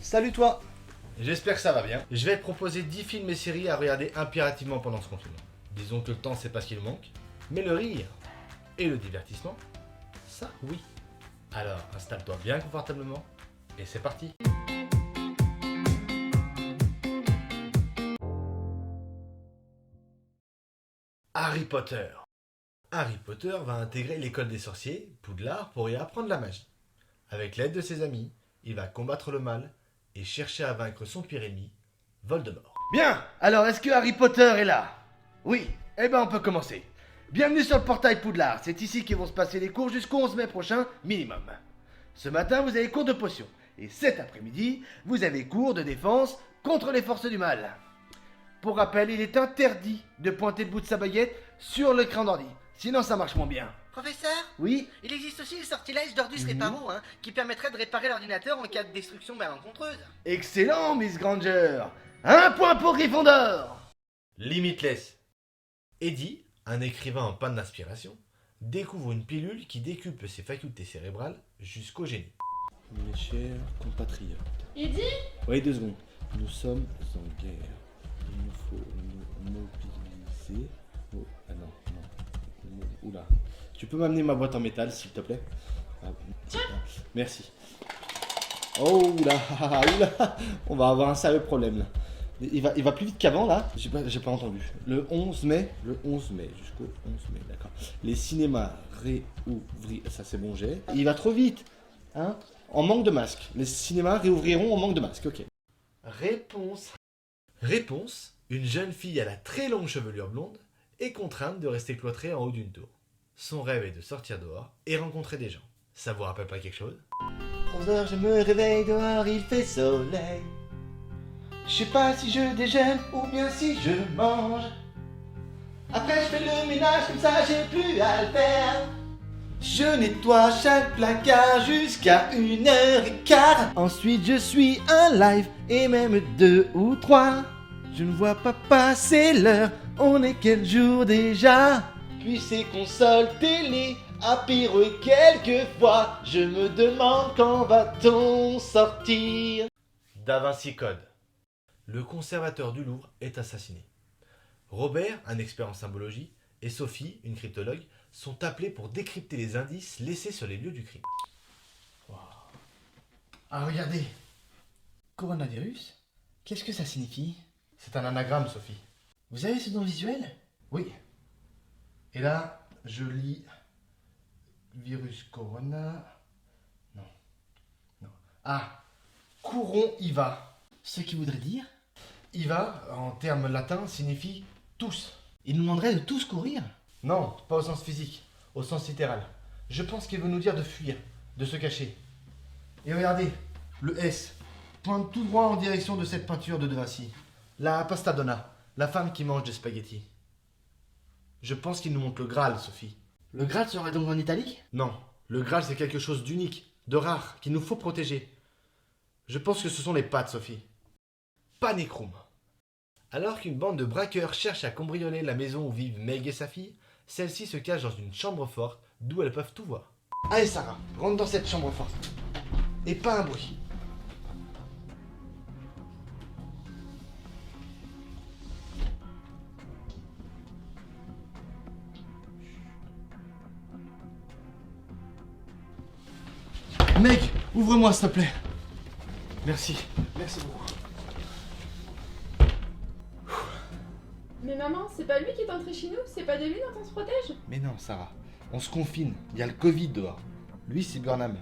Salut toi. J'espère que ça va bien. Je vais te proposer 10 films et séries à regarder impérativement pendant ce confinement. Disons que le temps c'est pas ce qu'il nous manque, mais le rire et le divertissement, ça oui. Alors installe-toi bien confortablement et c'est parti. Harry Potter. Harry Potter va intégrer l'école des sorciers, Poudlard, pour y apprendre la magie. Avec l'aide de ses amis, il va combattre le mal et chercher à vaincre son pire ennemi, Voldemort. Bien, alors est-ce que Harry Potter est là? Oui, eh ben on peut commencer. Bienvenue sur le portail Poudlard, c'est ici que vont se passer les cours jusqu'au 11 mai prochain, minimum. Ce matin, vous avez cours de potions, et cet après-midi, vous avez cours de défense contre les forces du mal. Pour rappel, il est interdit de pointer le bout de sa baguette sur l'écran d'ordi, sinon ça marche moins bien. Professeur, Oui? il existe aussi le sortilège d'Ordus Reparo, qui permettrait de réparer l'ordinateur en cas de destruction malencontreuse. Excellent, Miss Granger. Un point pour Gryffondor. Limitless. Eddie, un écrivain en panne d'inspiration, découvre une pilule qui décuple ses facultés cérébrales jusqu'au génie. Mes chers compatriotes. Il dit Oui, 2 secondes. Nous sommes en guerre. Il nous faut nous mobiliser. Oh, ah non. Oula. Tu peux m'amener ma boîte en métal, s'il te plaît? Tiens. Merci. Oh là, oula. On va avoir un sérieux problème là. Il va plus vite qu'avant là. J'ai pas entendu. Le 11 mai jusqu'au 11 mai, d'accord. Les cinémas réouvrir. Ça c'est bon, j'ai. Il va trop vite. Hein? En manque de masques. Les cinémas réouvriront en manque de masques, ok. Réponse. Réponse. Une jeune fille à la très longue chevelure blonde est contrainte de rester cloîtrée en haut d'une tour. Son rêve est de sortir dehors et rencontrer des gens. Ça vous rappelle pas quelque chose? 11h, je me réveille dehors, il fait soleil. Je sais pas si je déjeune ou bien si je mange. Après, je fais le ménage, comme ça j'ai plus à le faire. Je nettoie chaque placard jusqu'à 1h15. Ensuite, je suis un live et même 2 ou 3. Je ne vois pas passer l'heure, on est quel jour déjà? Puis ces consoles télé, apéro et quelquefois, je me demande quand va-t-on sortir. Da Vinci Code. Le conservateur du Louvre est assassiné. Robert, un expert en symbologie, et Sophie, une cryptologue, sont appelés pour décrypter les indices laissés sur les lieux du crime. Ah, regardez. Coronavirus? Qu'est-ce que ça signifie? C'est un anagramme, Sophie. Vous avez ce nom visuel? Oui. Et là, je lis virus corona. Non. Non. Ah, couron IVA. Ce qui voudrait dire? IVA, en termes latins, signifie tous. Il nous demanderait de tous courir? Non, pas au sens physique, au sens littéral. Je pense qu'il veut nous dire de fuir, de se cacher. Et regardez, le S pointe tout droit en direction de cette peinture de Vinci. La pasta donna, la femme qui mange des spaghettis. Je pense qu'il nous montre le Graal, Sophie. Le Graal serait donc en Italie? Non, le Graal c'est quelque chose d'unique, de rare, qu'il nous faut protéger. Je pense que ce sont les pattes, Sophie. Panicroom. Alors qu'une bande de braqueurs cherche à cambrioler la maison où vivent Meg et sa fille, celle-ci se cache dans une chambre forte d'où elles peuvent tout voir. Allez Sarah, rentre dans cette chambre forte. Et pas un bruit. Meg, ouvre-moi s'il te plaît. Merci, merci beaucoup. Mais maman, c'est pas lui qui est entré chez nous? C'est pas de lui dont on se protège? Mais non Sarah, on se confine, il y a le Covid dehors. Lui c'est Burnham.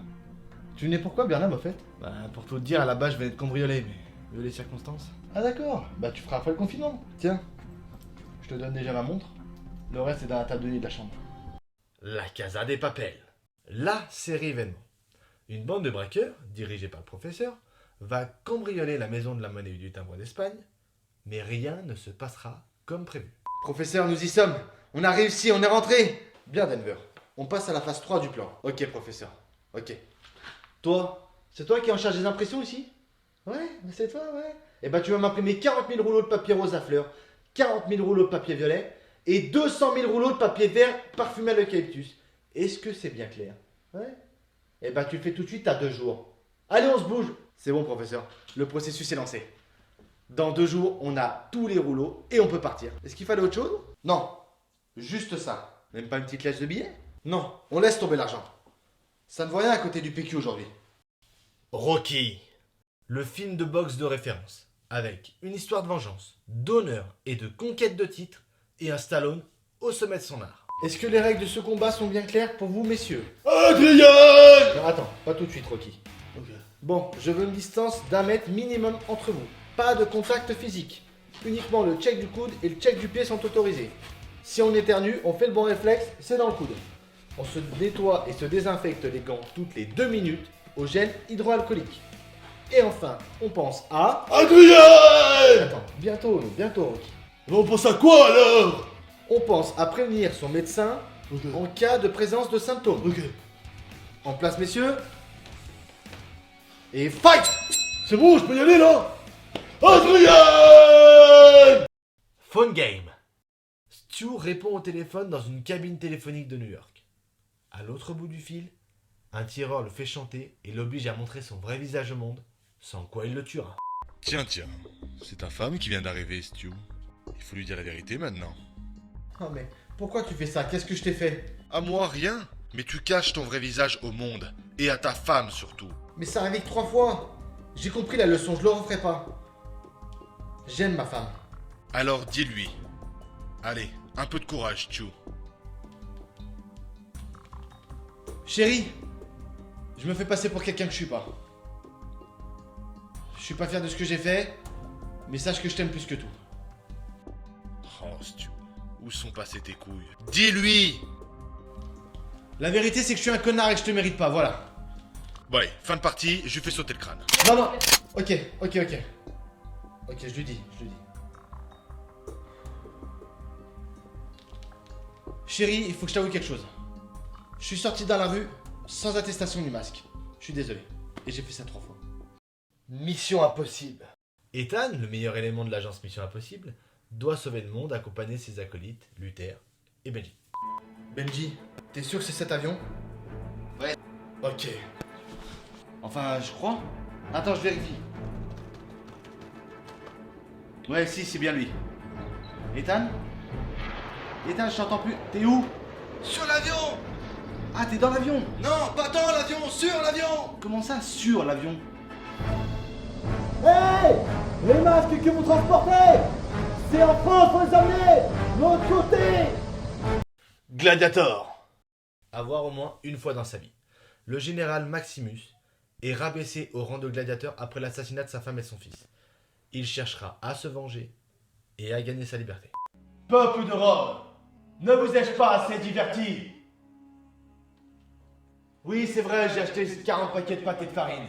Tu venais pourquoi, Burnham, au fait? Bah, pour tout te dire, à la base, je venais de cambrioler, mais vu les circonstances. Ah d'accord, bah tu feras après le confinement. Tiens, je te donne déjà ma montre. Le reste est dans la table de nuit de la chambre. La Casa des Papel. La série événement. Une bande de braqueurs, dirigée par le professeur, va cambrioler la maison de la monnaie du timbre d'Espagne, mais rien ne se passera comme prévu. Professeur, nous y sommes. On a réussi, on est rentré. Bien Denver, on passe à la phase 3 du plan. Ok professeur, ok. Toi, c'est toi qui es en charge des impressions ici? Ouais, c'est toi, ouais. Eh ben tu vas m'imprimer 40 000 rouleaux de papier rose à fleurs, 40 000 rouleaux de papier violet et 200 000 rouleaux de papier vert parfumé à l'eucalyptus. Est-ce que c'est bien clair? Ouais. Eh ben tu le fais tout de suite, t'as 2 jours. Allez, on se bouge. C'est bon, professeur. Le processus est lancé. Dans 2 jours, on a tous les rouleaux et on peut partir. Est-ce qu'il fallait autre chose? Non. Juste ça. Même pas une petite laisse de billets? Non. On laisse tomber l'argent. Ça ne vaut rien à côté du PQ aujourd'hui. Rocky, le film de boxe de référence, avec une histoire de vengeance, d'honneur et de conquête de titres, et un Stallone au sommet de son art. Est-ce que les règles de ce combat sont bien claires pour vous, messieurs? Adrien! Non, attends, pas tout de suite, Rocky. Bon, je veux une distance d'1 mètre minimum entre vous. Pas de contact physique. Uniquement le check du coude et le check du pied sont autorisés. Si on éternue, on fait le bon réflexe, c'est dans le coude. On se nettoie et se désinfecte les gants toutes les 2 minutes au gel hydroalcoolique. Et enfin, on pense à... Adrien! Attends, bientôt, Rocky. On pense à quoi alors? On pense à prévenir son médecin en cas de présence de symptômes. Ok. En place, messieurs. Et fight! C'est bon, je peux y aller là? Adrien! Phone game. Stu répond au téléphone dans une cabine téléphonique de New York. À l'autre bout du fil, un tireur le fait chanter et l'oblige à montrer son vrai visage au monde, sans quoi il le tuera. Tiens, c'est ta femme qui vient d'arriver, Stu. Il faut lui dire la vérité maintenant. Oh mais pourquoi tu fais ça? Qu'est-ce que je t'ai fait? À moi, rien. Mais tu caches ton vrai visage au monde. Et à ta femme surtout. Mais ça arrive 3 fois. J'ai compris la leçon, je le referai pas. J'aime ma femme. Alors dis-lui. Allez, un peu de courage, Stu. Chérie, je me fais passer pour quelqu'un que je suis pas. Je suis pas fier de ce que j'ai fait, mais sache que je t'aime plus que tout. Oh, Stu. Où sont passées tes couilles? Dis-lui! La vérité, c'est que je suis un connard et que je te mérite pas, voilà. Bon allez, fin de partie, je lui fais sauter le crâne. Non, non. Ok. Ok, je lui dis. Chérie, il faut que je t'avoue quelque chose. Je suis sorti dans la rue sans attestation ni masque. Je suis désolé. Et j'ai fait ça 3 fois. Mission impossible. Ethan, le meilleur élément de l'agence Mission Impossible, doit sauver le monde accompagné de ses acolytes, Luther et Benji. Benji, t'es sûr que c'est cet avion? Ouais. Ok. Enfin, je crois. Attends, je vérifie. Ouais, si, c'est bien lui. Ethan? Ethan, je t'entends plus. T'es où? Sur l'avion! Ah, t'es dans l'avion? Non, pas dans l'avion, sur l'avion! Comment ça, sur l'avion? Hey! Les masques que vous transportez! C'est en France, faut les amener! L'autre côté! Gladiator. À voir au moins une fois dans sa vie. Le général Maximus est rabaissé au rang de gladiateur après l'assassinat de sa femme et de son fils. Il cherchera à se venger et à gagner sa liberté. Peuple de Rome, ne vous ai-je pas assez diverti? Oui, c'est vrai, j'ai acheté 40 paquets de pâtes et de farine.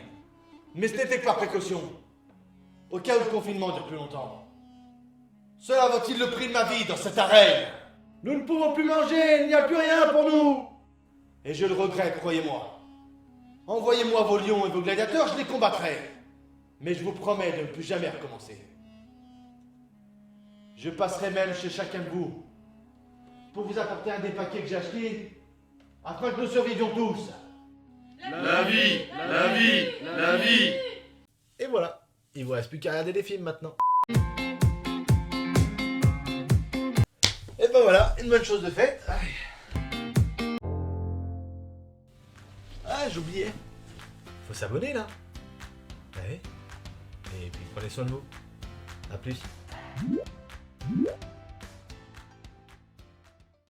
Mais c'était que par précaution. Au cas où le confinement dure plus longtemps. Cela vaut-il le prix de ma vie dans cette arène? Nous ne pouvons plus manger, il n'y a plus rien pour nous. Et je le regrette, croyez-moi. Envoyez-moi vos lions et vos gladiateurs, je les combattrai. Mais je vous promets de ne plus jamais recommencer. Je passerai même chez chacun de vous pour vous apporter un des paquets que j'ai achetés afin que nous survivions tous. La vie! La vie! La vie! Et voilà, il vous reste plus qu'à regarder des films maintenant. Et ben voilà, une bonne chose de faite. Ah, j'oubliais. Faut s'abonner là. Ouais. Et puis prenez soin de vous. A plus.